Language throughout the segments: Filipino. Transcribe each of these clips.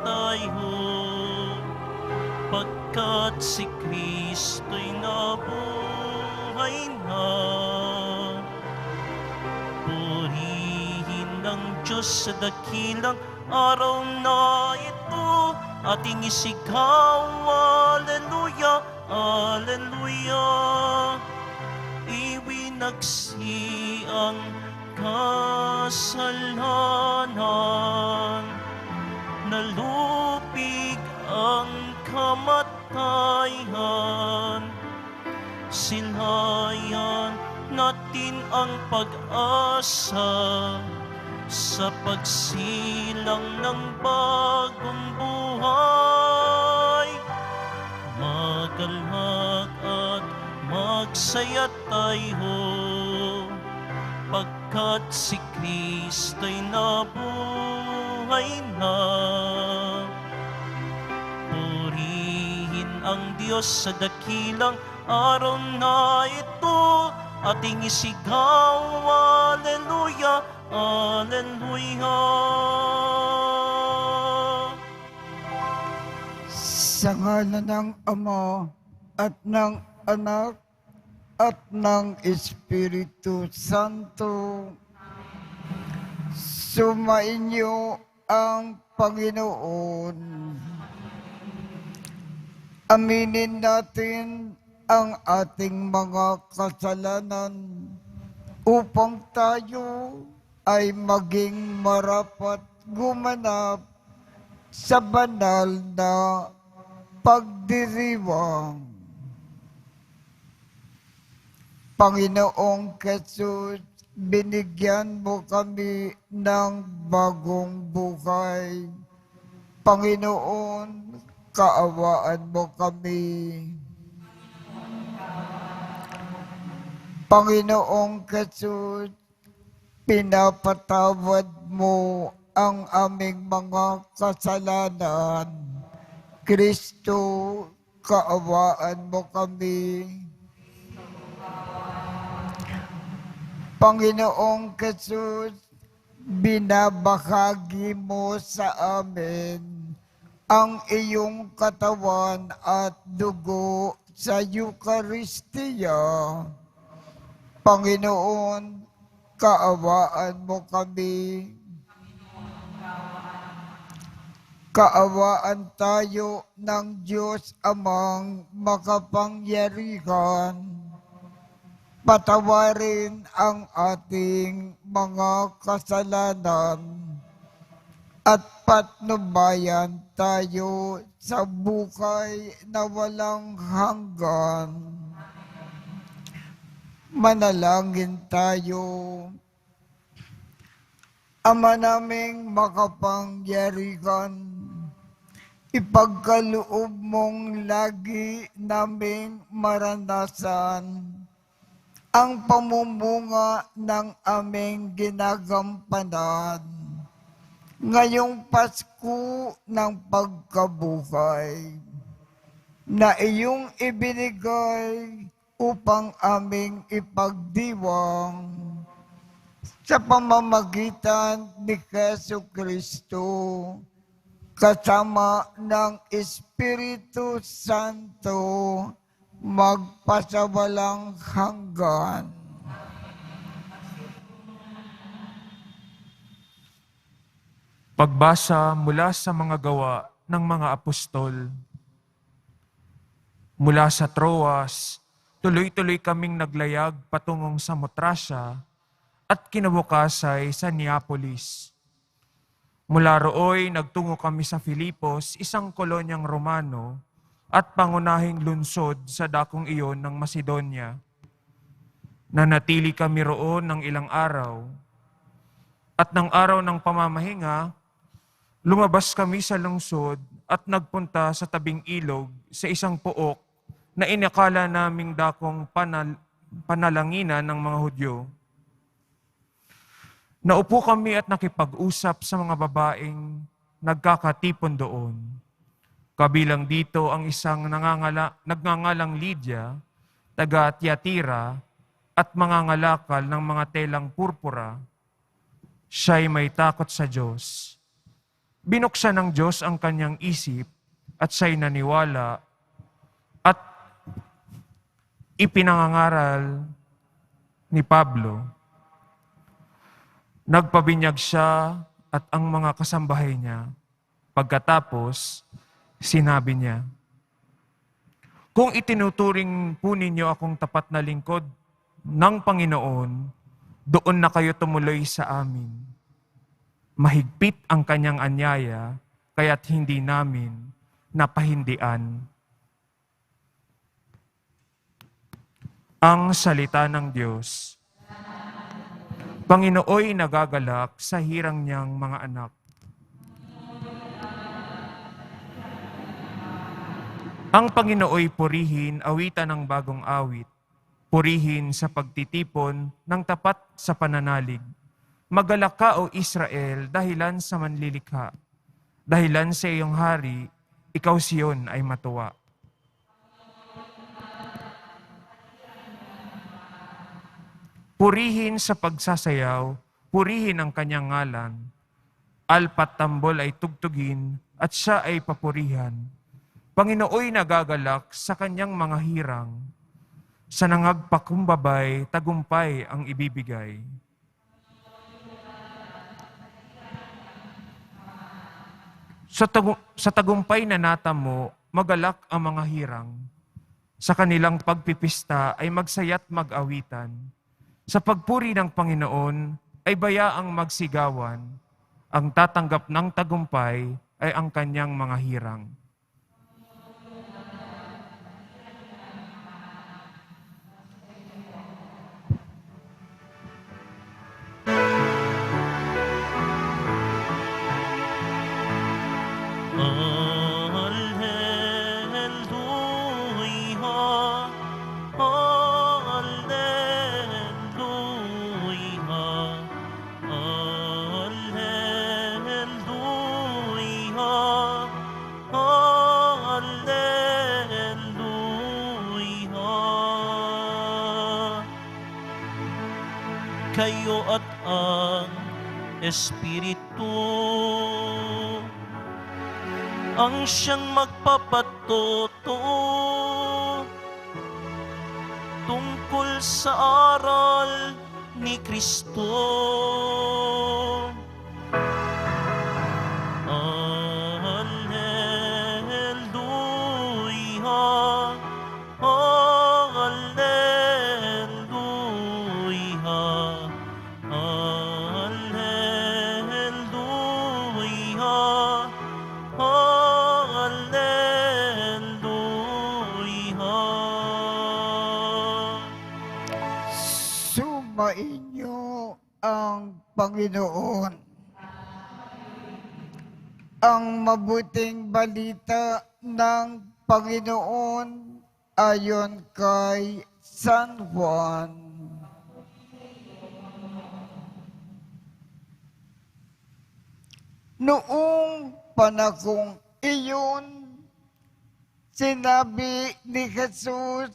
tayo, pagkat si Kristo'y nabuhay na. Purihin ng Diyos sa dakilang araw na ito, ating isigaw, Alleluia, Alleluia. Iwinagsi ang kasalanan, nalupig ang kamatayan. Silayan natin ang pag-asa sa pagsilang ng bagong buhay. Magalak at magsaya tayo, pagkat si Kristo'y nabuhay na. Purihin ang Diyos sa dakilang araw na ito, ating isigaw, Alleluia, Alleluia. Sa ngalan ng Ama at ng Anak at ng Espiritu Santo, sumainyo ang Panginoon. Aminin natin ang ating mga kasalanan upang tayo ay maging marapat gumanap sa banal na pagdiriwang. Panginoong Jesus, binigyan mo kami ng bagong buhay. Panginoon, kaawaan mo kami. Panginoong Jesus, pinapatawad mo ang aming mga kasalanan. Kristo, kaawaan mo kami. Panginoong Jesus, binabahagi mo sa amin ang iyong katawan at dugo sa Eucharistia. Panginoon, kaawaan mo kami. Kaawaan tayo ng Diyos Amang makapangyarihan. Patawarin ang ating mga kasalanan at patnubayan tayo sa buhay na walang hanggan. Manalangin tayo. Ama naming makapangyarihan, ipagkaloob mong lagi naming maranasan ang pamumunga ng aming ginagampanan ngayong Pasko ng pagkabuhay na iyong ibinigay upang aming ipagdiwang sa pamamagitan ni Jesu Kristo kasama ng Espiritu Santo magpasawalang hanggan. Pagbasa mula sa mga gawa ng mga apostol. Mula sa Troas, tuloy-tuloy kaming naglayag patungong sa Motrasya at kinabukasay sa Neapolis. Mula rooy, nagtungo kami sa Filipos, isang kolonyang Romano, at pangunahing lungsod sa dakong iyon ng Macedonia. Nanatili kami roon ng ilang araw, at ng araw ng pamamahinga, lumabas kami sa lungsod at nagpunta sa tabing ilog sa isang pook na inakala naming dakong panalanginan ng mga Hudyo. Naupo kami at nakipag-usap sa mga babaeng nagkakatipon doon. Kabilang dito ang isang nagngangalang Lydia, taga Tiatira, at mangangalakal ng mga telang purpura. Siya'y may takot sa Diyos. Binuksan ng Diyos ang kanyang isip at siya'y naniwala at ipinangangaral ni Pablo. Nagpabinyag siya at ang mga kasambahay niya. Pagkatapos, sinabi niya, "Kung itinuturing po ninyo akong tapat na lingkod ng Panginoon, doon na kayo tumuloy sa amin. Mahigpit ang kanyang anyaya, kaya't hindi namin napahindian." Ang salita ng Diyos. Panginooy nagagalak sa hirang niyang mga anak. Ang Panginooy purihin, awitan ng bagong awit. Purihin sa pagtitipon ng tapat sa pananalig. Magalak ka, O Israel, dahilan sa manlilikha. Dahilan sa iyong hari, ikaw Siyon ay matuwa. Purihin sa pagsasayaw, purihin ang kanyang ngalan. Alpat tambol ay tugtugin at siya ay papurihan. Panginooy nagagalak sa kanyang mga hirang. Sa nangagpakumbabay, tagumpay ang ibibigay. Sa tagumpay na natamo, magalak ang mga hirang. Sa kanilang pagpipista ay magsaya't mag-awitan. Sa pagpuri ng Panginoon ay bayaang magsigawan. Ang tatanggap ng tagumpay ay ang kanyang mga hirang. Kayo at ang Espiritu ang siyang magpapatuto tungkol sa aral ni Kristo. Alleluia, Sumainyo ang Panginoon. Ang mabuting balita ng Panginoon ayon kay San Juan. Noong panahong iyon, sinabi ni Jesus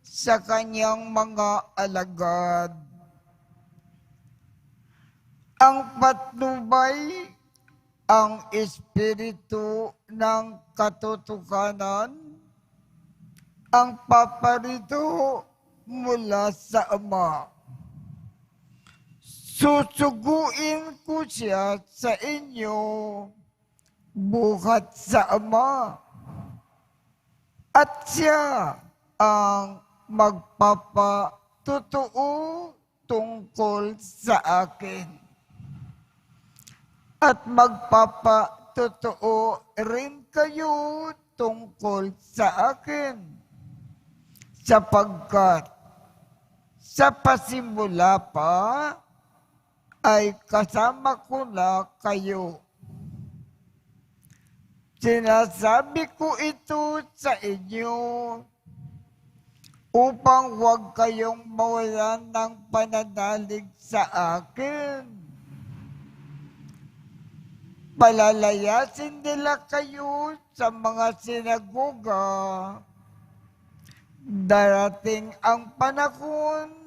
sa kanyang mga alagad, ang patnubay, ang espiritu ng katotohanan, ang paparito mula sa Ama. Susuguin ko siya sa inyo buhat sa Ama. At siya ang magpapatotoo tungkol sa akin. At magpapatotoo rin kayo tungkol sa akin. Sapagkat sa pasimula pa ay kasama ko na kayo. Sinasabi ko ito sa inyo upang huwag kayong mawalan ng pananalig sa akin. Palalayasin nila kayo sa mga sinagoga. Darating ang panahon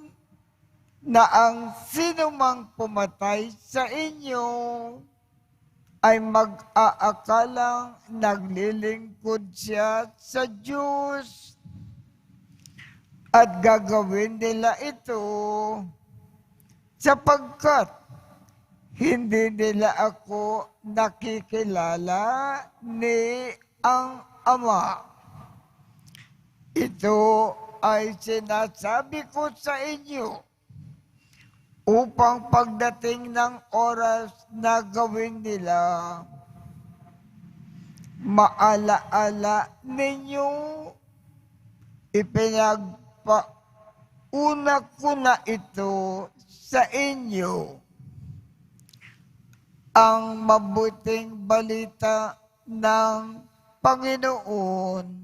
na ang sinumang pumatay sa inyo ay mag-aakalang naglilingkod siya sa Diyos. At gagawin nila ito sapagkat hindi nila ako nakikilala ni ang Ama. Ito ay sinasabi ko sa inyo upang pagdating ng oras na gawin nila, maalaala ninyo, ipinagpauna ko na ito sa inyo. Ang mabuting balita ng Panginoon.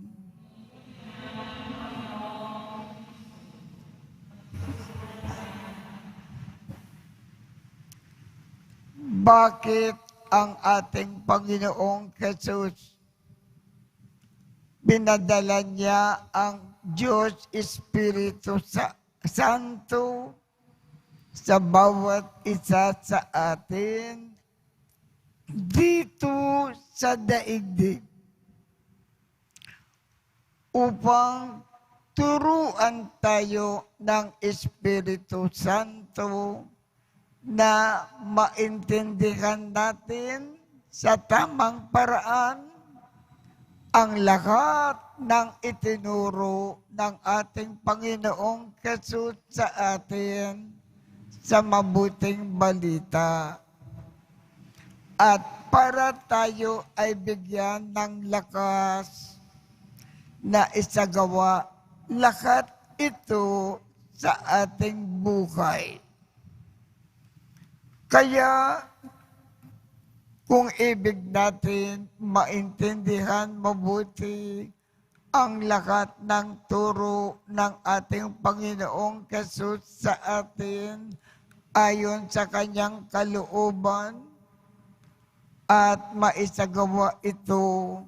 Bakit ang ating Panginoong Jesus pinadala niya ang Diyos Espiritu Santo sa bawat isa sa atin dito sa daigdig upang turuan tayo ng Espiritu Santo na maintindihan natin sa tamang paraan ang lahat ng itinuro ng ating Panginoong Jesus sa atin sa mabuting balita. At para tayo ay bigyan ng lakas na isagawa lahat ito sa ating buhay. Kaya, kung ibig natin maintindihan mabuti ang lahat ng turo ng ating Panginoong Jesus sa atin ayon sa kanyang kalooban at maisagawa ito,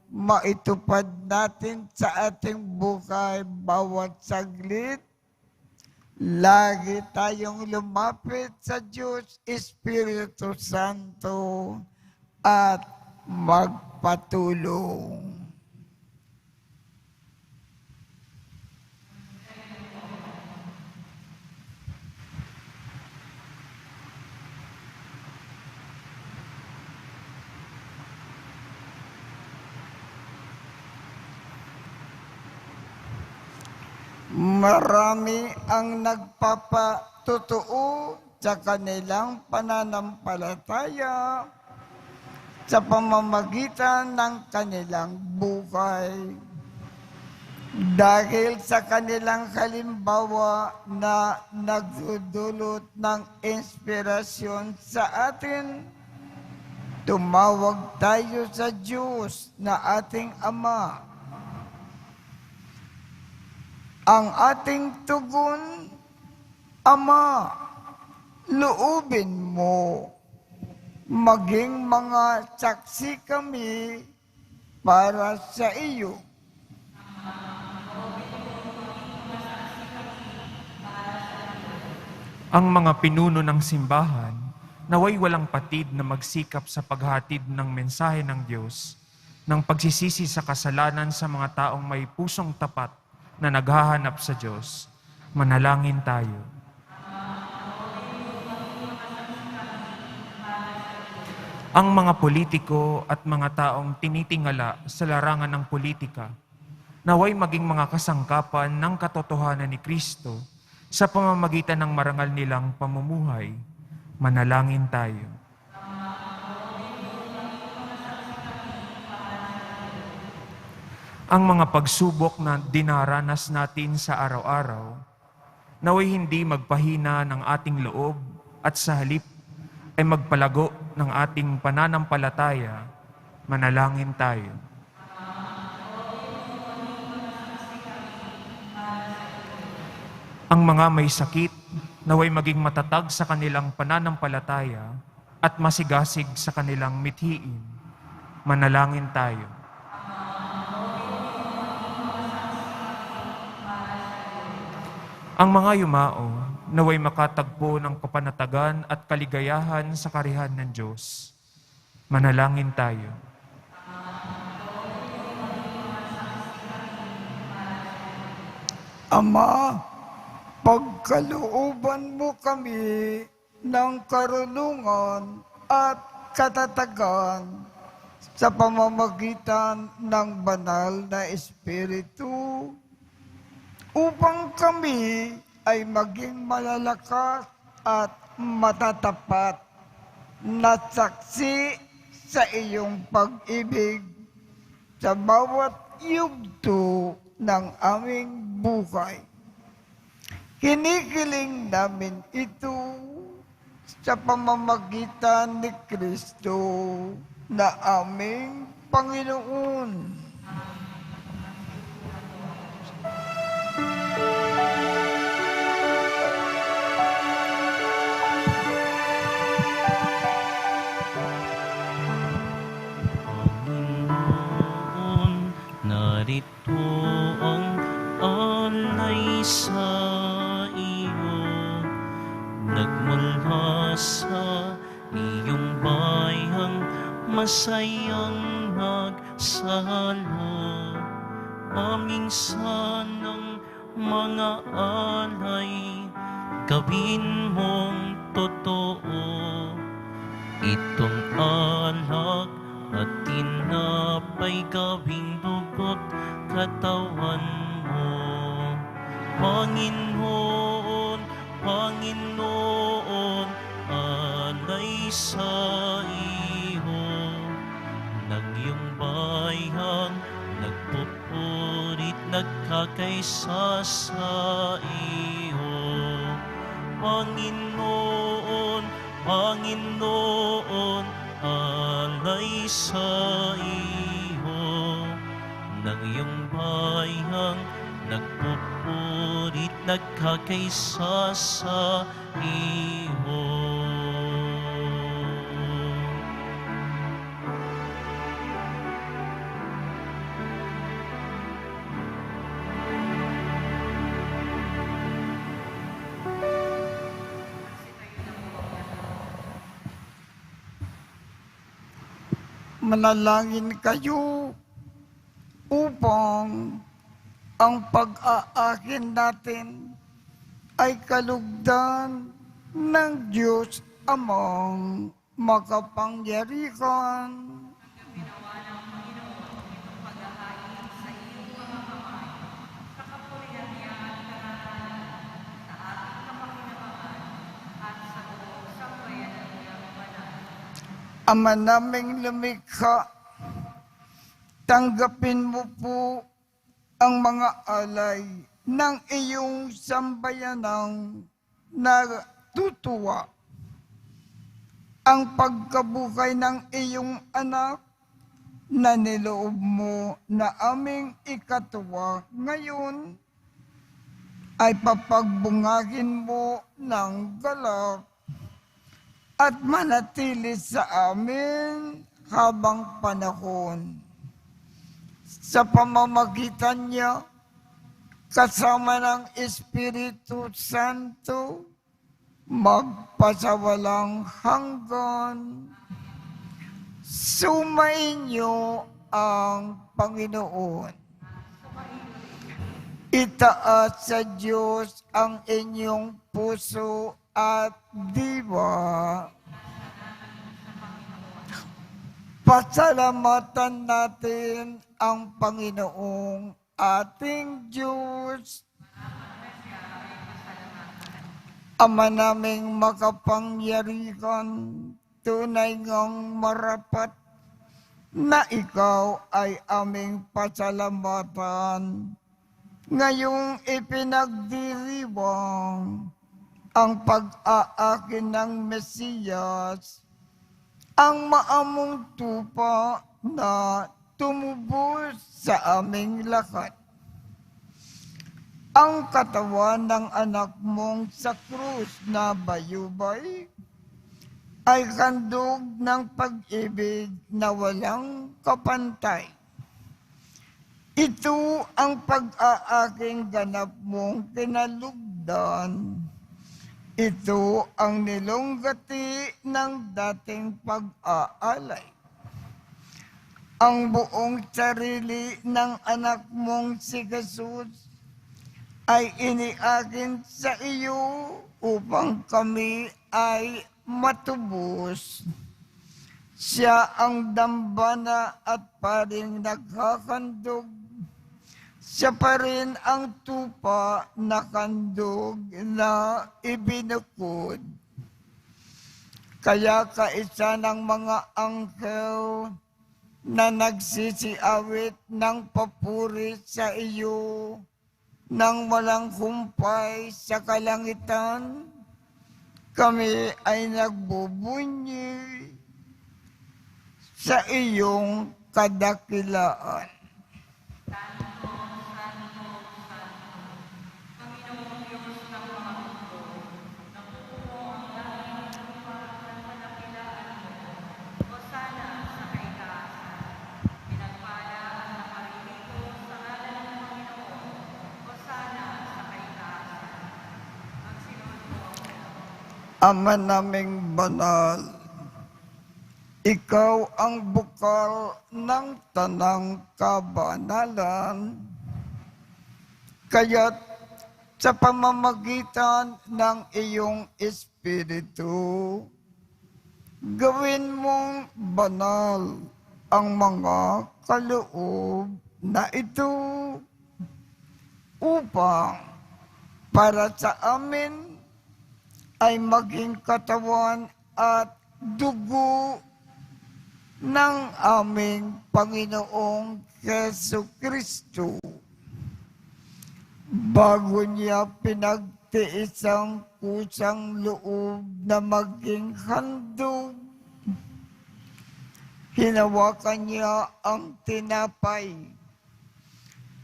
maitupad natin sa ating buhay bawat saglit, lagi tayong lumapit sa Diyos Espiritu Santo at magpatulong. Marami ang nagpapatotoo sa kanilang pananampalataya sa pamamagitan ng kanilang buhay. Dahil sa kanilang halimbawa na nagdudulot ng inspirasyon sa atin, tumawag tayo sa Diyos na ating Ama. Ang ating tugon, Ama, loobin mo, maging mga saksi kami para sa iyo. Ang mga pinuno ng simbahan, naway walang patid na magsikap sa paghatid ng mensahe ng Diyos, ng pagsisisi sa kasalanan sa mga taong may pusong tapat na naghahanap sa Diyos. Manalangin tayo. Ang mga politiko at mga taong tinitingala sa larangan ng politika, naway maging mga kasangkapan ng katotohanan ni Kristo sa pamamagitan ng marangal nilang pamumuhay. Manalangin tayo. Ang mga pagsubok na dinaranas natin sa araw-araw, naway hindi magpahina ng ating loob at sa halip ay magpalago ng ating pananampalataya. Manalangin tayo. Ang mga may sakit, naway maging matatag sa kanilang pananampalataya at masigasig sa kanilang mithiin. Manalangin tayo. Ang mga yumao, naway makatagpo ng kapanatagan at kaligayahan sa karihan ng Diyos. Manalangin tayo. Ama, pagkalooban mo kami ng karunungan at katatagan sa pamamagitan ng banal na Espiritu, upang kami ay maging malalakas at matatapat na saksi sa iyong pag-ibig sa bawat yugto ng aming buhay. Kinikiling namin ito sa pamamagitan ni Kristo na aming Panginoon. Panginoon, narito ang alay sa iyo, nagmula sa iyong bayang masayang nagsalo. Aming sanang mga alay, gawin mong totoo. Itong alak at tinapay gawing dugot katawan mo. Panginoon, Panginoon, alay sa iyo, ng iyong bayang nagpupurit, nagkakaisa sa iyo. Panginoon, Panginoon, alay sa iyo, ng iyong bayang nagpupurit, nagkakaisa sa iyo. Manalangin kayo upang ang pag-aakin natin ay kalugdan ng Diyos Amang makapangyarihan. Ama naming lumikha, tanggapin mo po ang mga alay ng iyong sambayanang natutuwa. Ang pagkabuhay ng iyong anak na niloob mo na aming ikatuwa ngayon ay papagbungagin mo ng galak at manatili sa amin habang panahon. Sa pamamagitan niya, kasama ng Espiritu Santo, magpasawalang hanggan. Sumainyo ang Panginoon. Itaas sa Diyos ang inyong puso at diwa. Pasalamatan natin ang Panginoong ating Diyos. Ama naming makapangyarihan, tunay ngang marapat na ikaw ay aming pasalamatan. Ngayong ipinagdiriwang ang pag-aakin ng Mesiyas, ang maamong tupa na tumubos sa aming lakat. Ang katawan ng anak mong sa krus na bayubay ay handog ng pag-ibig na walang kapantay. Ito ang pag-aaking ganap mong kinalugdan. Ito ang nilunggati ng dating pag-aalay. ang buong sarili ng anak mong si Jesus ay iniakin sa iyo upang kami ay matubos. Siya ang dambana at paring nagkakandog. Siya pa rin ang tupa na kandog na ibinukod. Kaya kaisa ng mga anghel na nagsisiawit ng papuri sa iyo nang walang humpay sa kalangitan, kami ay nagbubunyi sa iyong kadakilaan. Ama naming banal, ikaw ang bukal ng tanang kabanalan, kaya't sa pamamagitan ng iyong Espiritu, gawin mong banal ang mga kaloob na ito upang para sa amin ay maging katawan at dugo ng aming Panginoong Jesucristo. Bago niya pinagtiis ang kusang loob na maging handog, hinawakan niya ang tinapay.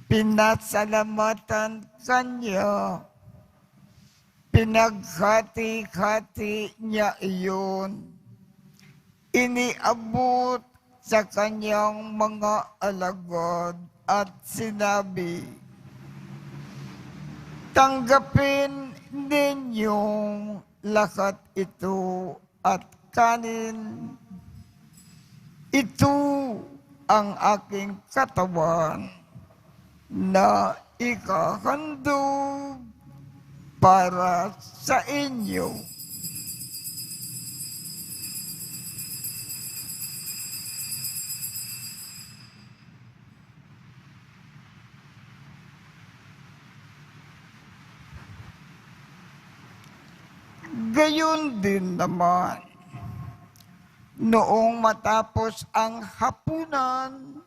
Pinasalamatan kanya. Pinaghati-hati niya iyon. Iniabot sa kanyang mga alagad at sinabi, tanggapin ninyong lahat ito at kanin. Ito ang aking katawan na ikahandog para sa inyo. Gayon din naman, noong matapos ang hapunan,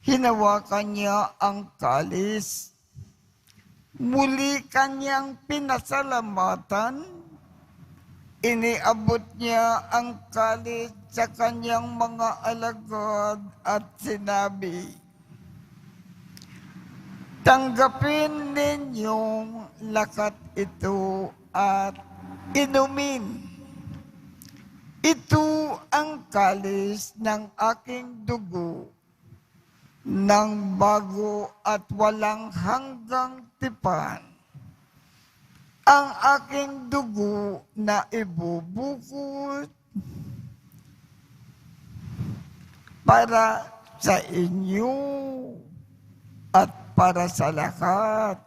hinawakan niya ang kalis. Muli kanyang pinasalamatan. Iniabot niya ang kalis sa kanyang mga alagad at sinabi, tanggapin ninyong lahat ito at inumin. Ito ang kalis ng aking dugo, ng bago at walang hanggang tipan, ang aking dugo na ibubukod para sa inyo at para sa lahat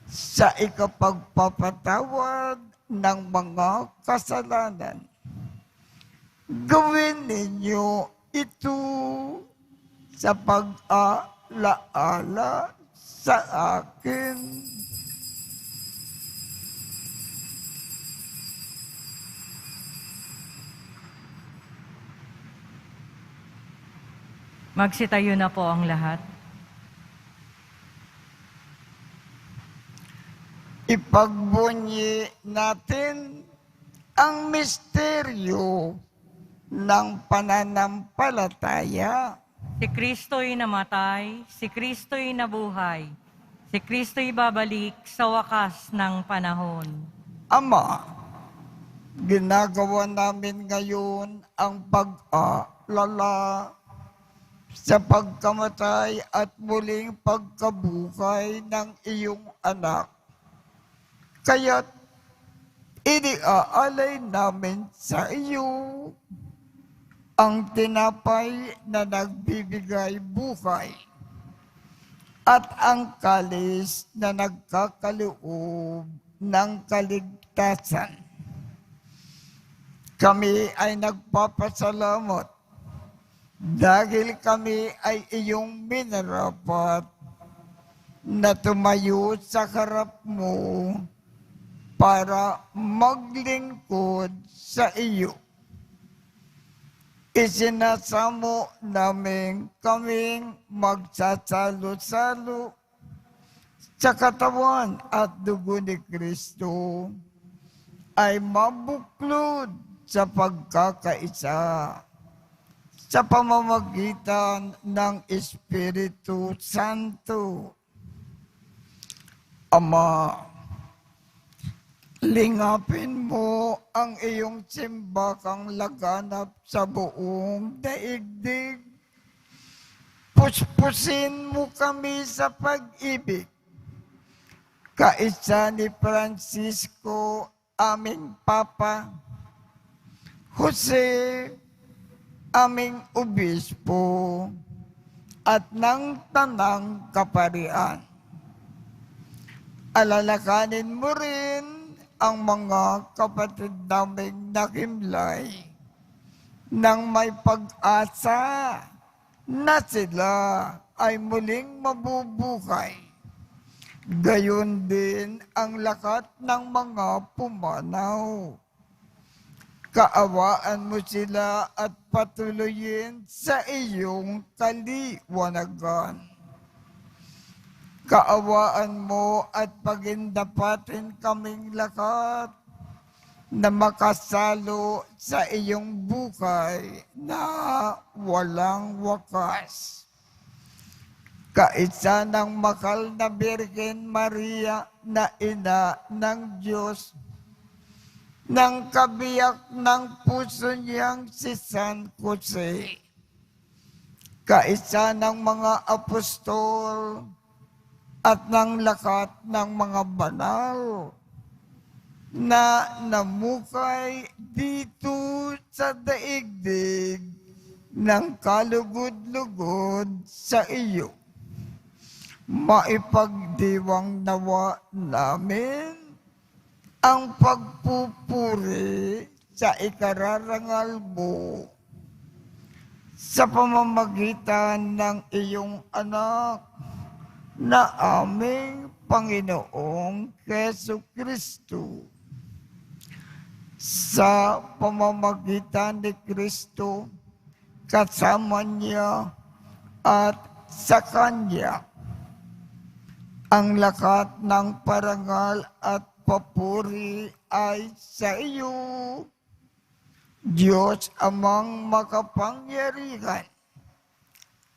sa ikapagpapatawad ng mga kasalanan. Gawin ninyo ito sa pag-alaala sa akin. Magsitayo na po ang lahat. Ipagbunyi natin ang misteryo ng pananampalataya. Si Kristo'y namatay, si Kristo'y nabuhay, si Kristo'y babalik sa wakas ng panahon. Ama, ginagawa namin ngayon ang pag-aalala sa pagkamatay at muling pagkabuhay ng iyong anak. Kaya't iniaalay namin sa iyo ang tinapay na nagbibigay buhay, at ang kalis na nagkakaloob ng kaligtasan. Kami ay nagpapasalamat dahil kami ay iyong minarapat na tumayo sa harap mo para maglingkod sa iyo. Isinasamo namin kaming magsasalo-salo sa katawan at dugo ni Kristo ay mabuklod sa pagkakaisa sa pamamagitan ng Espiritu Santo. Ama, lingapin mo ang iyong simbakang laganap sa buong daigdig. Puspusin mo kami sa pag-ibig. Kaisa ni Francisco, aming Papa, Jose, aming Obispo, at ng Tanang Kaparian. Alalakanin mo rin ang mga kapatid naming nakimlay nang may pag-asa na sila ay muling mabubuhay. Gayon din ang lakat ng mga pumanaw. Kaawaan mo sila at patuloyin sa iyong kaliwanagan. Kaawaan mo at pagindapatin kaming lakat na makasalo sa iyong buhay na walang wakas. Kaisa ng makal na Birhen Maria na ina ng Diyos, ng kabiyak ng puso niyang si San Jose, kaisa ng mga apostol, at ng lakat ng mga banal na namukay dito sa daigdig ng kalugod-lugod sa iyo. Maipagdiwang nawa namin ang pagpupuri sa ikararangal mo sa pamamagitan ng iyong anak na aming Panginoong Jesucristo. Sa pamamagitan ni Kristo, kasama niya at sa Kanya, ang lakat ng parangal at papuri ay sa iyo, Diyos Amang makapangyarihan,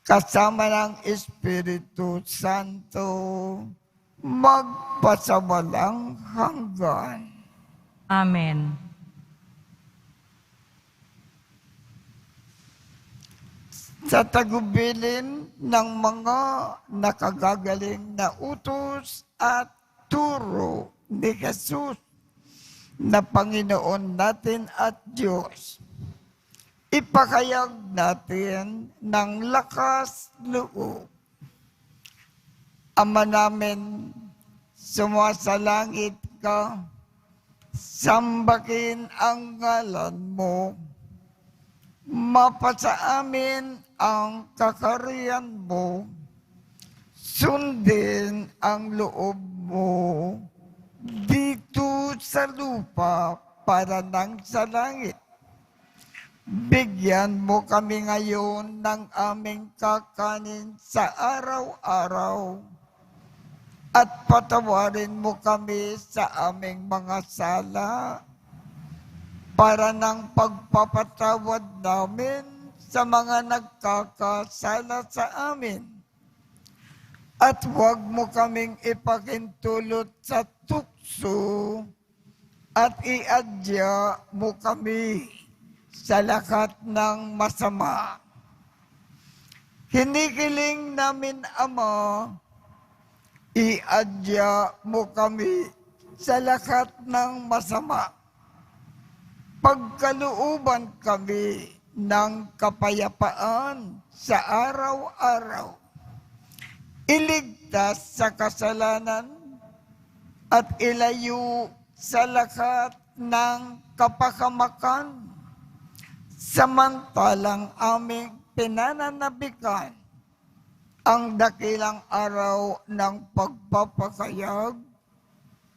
kasama ng Espiritu Santo, magpasawalang hanggan. Amen. Sa tagubilin ng mga nakagagaling na utos at turo ni Jesus na Panginoon natin at Diyos, ipakayag natin ng lakas loob. Ama namin, sumasalangit ka, sambakin ang ngalan mo, mapasa amin ang kakarian mo, sundin ang loob mo dito sa lupa para nang sa langit. Bigyan mo kami ngayon ng aming kakanin sa araw-araw at patawarin mo kami sa aming mga sala para ng pagpapatawad namin sa mga nagkakasala sa amin. At huwag mo kaming ipakintulot sa tukso at iadya mo kami sa lakat ng masama. Hinikiling namin, Ama, iadya mo kami sa lakat ng masama. Pagkalooban kami ng kapayapaan sa araw-araw. Iligtas sa kasalanan at ilayo sa lahat ng kapahamakan. Samantalang aming pinananabikan ang dakilang araw ng pagpapakayag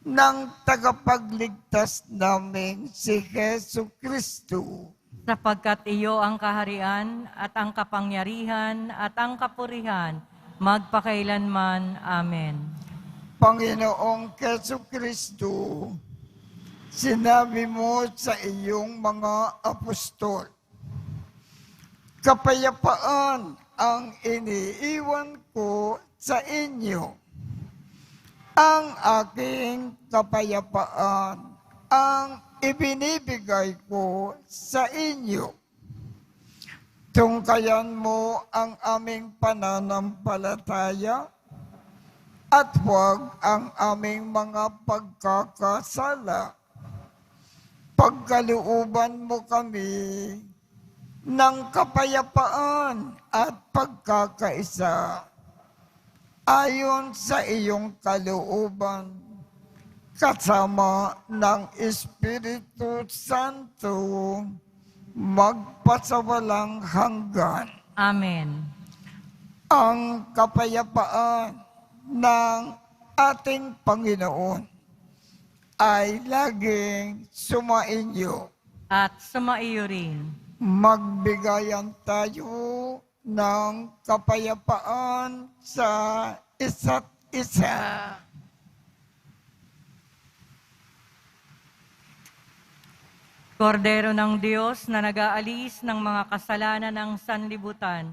ng tagapagligtas namin si Jesu Kristo. Sapagkat iyo ang kaharian at ang kapangyarihan at ang kapurihan magpakailanman. Amen. Panginoong Jesu Kristo, sinabi mo sa iyong mga apostol, kapayapaan ang iniiwan ko sa inyo. Ang aking kapayapaan ang ibinibigay ko sa inyo. Tungkayan mo ang aming pananampalataya at huwag ang aming mga pagkakasala. Pagkalooban mo kami ng kapayapaan at pagkakaisa ayon sa iyong kalooban, kasama ng Espiritu Santo, magpasawalang hanggan. Amen. Ang kapayapaan ng ating Panginoon ay laging sumainyo. At sumaiyo rin. Magbigayan tayo ng kapayapaan sa isa't isa. Kordero ng Diyos na nag-aalis ng mga kasalanan ng sanlibutan,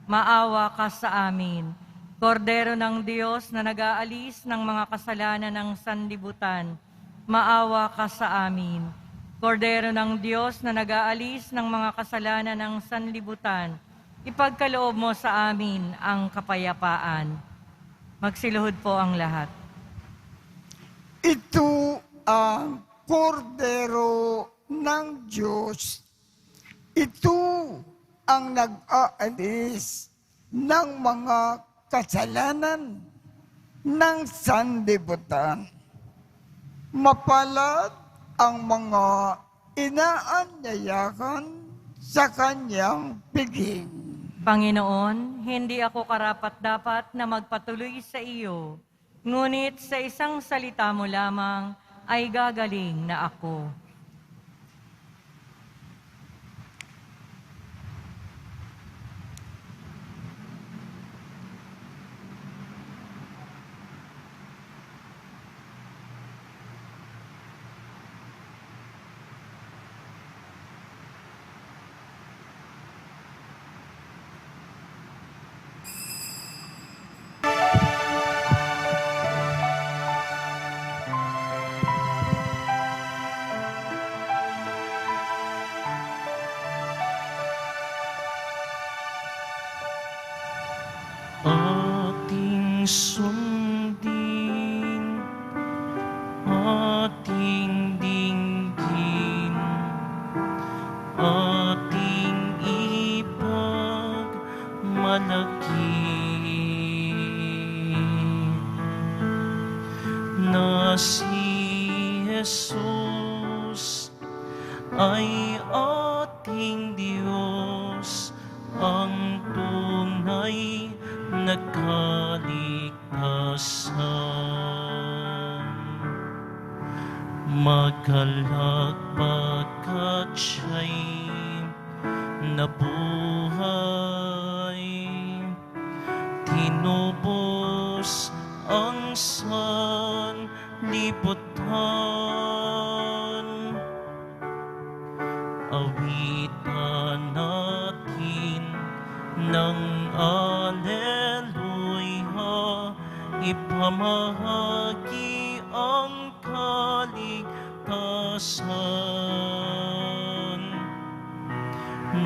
maawa ka sa amin. Kordero ng Diyos na nag-aalis ng mga kasalanan ng sanlibutan, maawa ka sa amin. Kordero ng Diyos na nag-aalis ng mga kasalanan ng sanlibutan, ipagkaloob mo sa amin ang kapayapaan. Magsiluhod po ang lahat. Ito ang kordero ng Diyos. Ito ang nag-aalis ng mga kasalanan ng sanlibutan. Mapalad ang mga inaanyayahan sa kanyang piging. Panginoon, hindi ako karapat-dapat na magpatuloy sa iyo, ngunit sa isang salita mo lamang ay gagaling na ako. Ating sundin, ating dinggin, ating ipagmalaki na si Jesus ay ating Diyos, ang tunay na kaligtasan. Magalak pagkat siya'y nabuhay, tinubos ang sanlibutan. Awitan natin ng Alleluia, ipamahagi ang kaligtasan.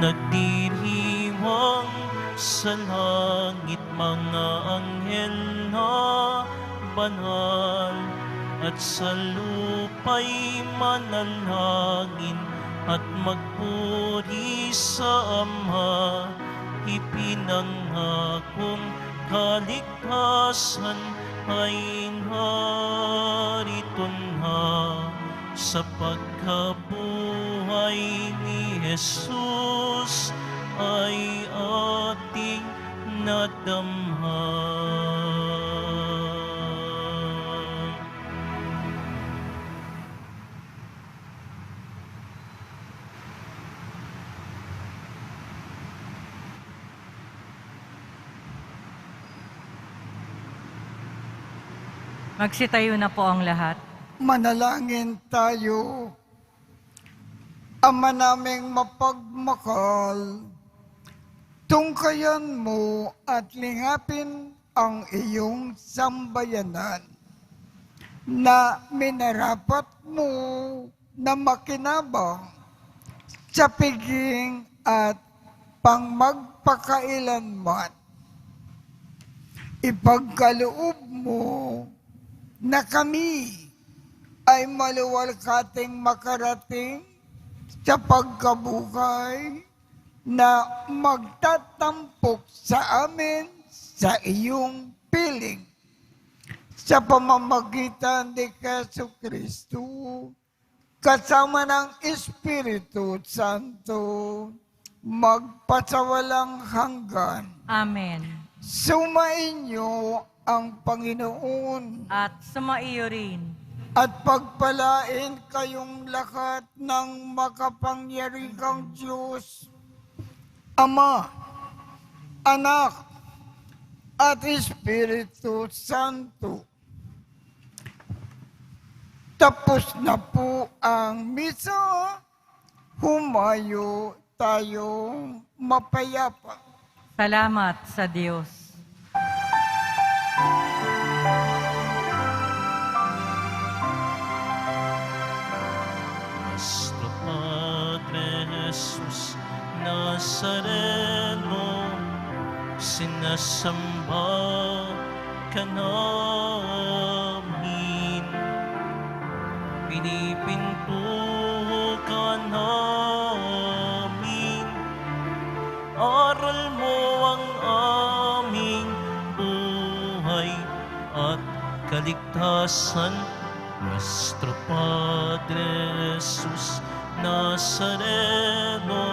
Nagdiriwang sa langit mga anghel na banal, at sa lupa'y manalangin at magpuri sa Ama, ipinangakong kaligtasan ay narito na sa pagkabuhay ni Jesus ay ating nadamha. Magsitayo na po ang lahat. Manalangin tayo. Ama naming mapagmakal, tungkayan mo at lingapin ang iyong sambayanan na minarapat mo na makinabang sa piging at pangmagpakailanman. Ipagkaloob mo na kami ay maluwalhating makarating sa pagkabuhay na magtatampok sa amin sa iyong piling. Sa pamamagitan ni Jesucristo, kasama ng Espiritu Santo, magpasawalang hanggan. Amen. Sumainyo ang Panginoon At sumaiyo rin. at pagpalain kayong lahat ng makapangyarihang Diyos, Ama, Anak, at Espiritu Santo. Tapos na po ang misa, humayo tayong mapayapa. Salamat sa Diyos. Nuestro Padre Jesus Nazareno, sinasamba ka namin, pinipinto ka namin, aral mo ang aming buhay at kaligtasan. Nuestro Padre Jesus Nazareno,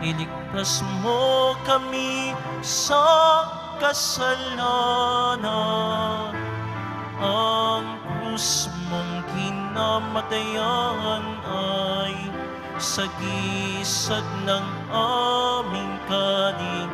iligtas mo kami sa kasalanan. Ang krus mong kinamatayan ay sagisag ng aming kaligtasan.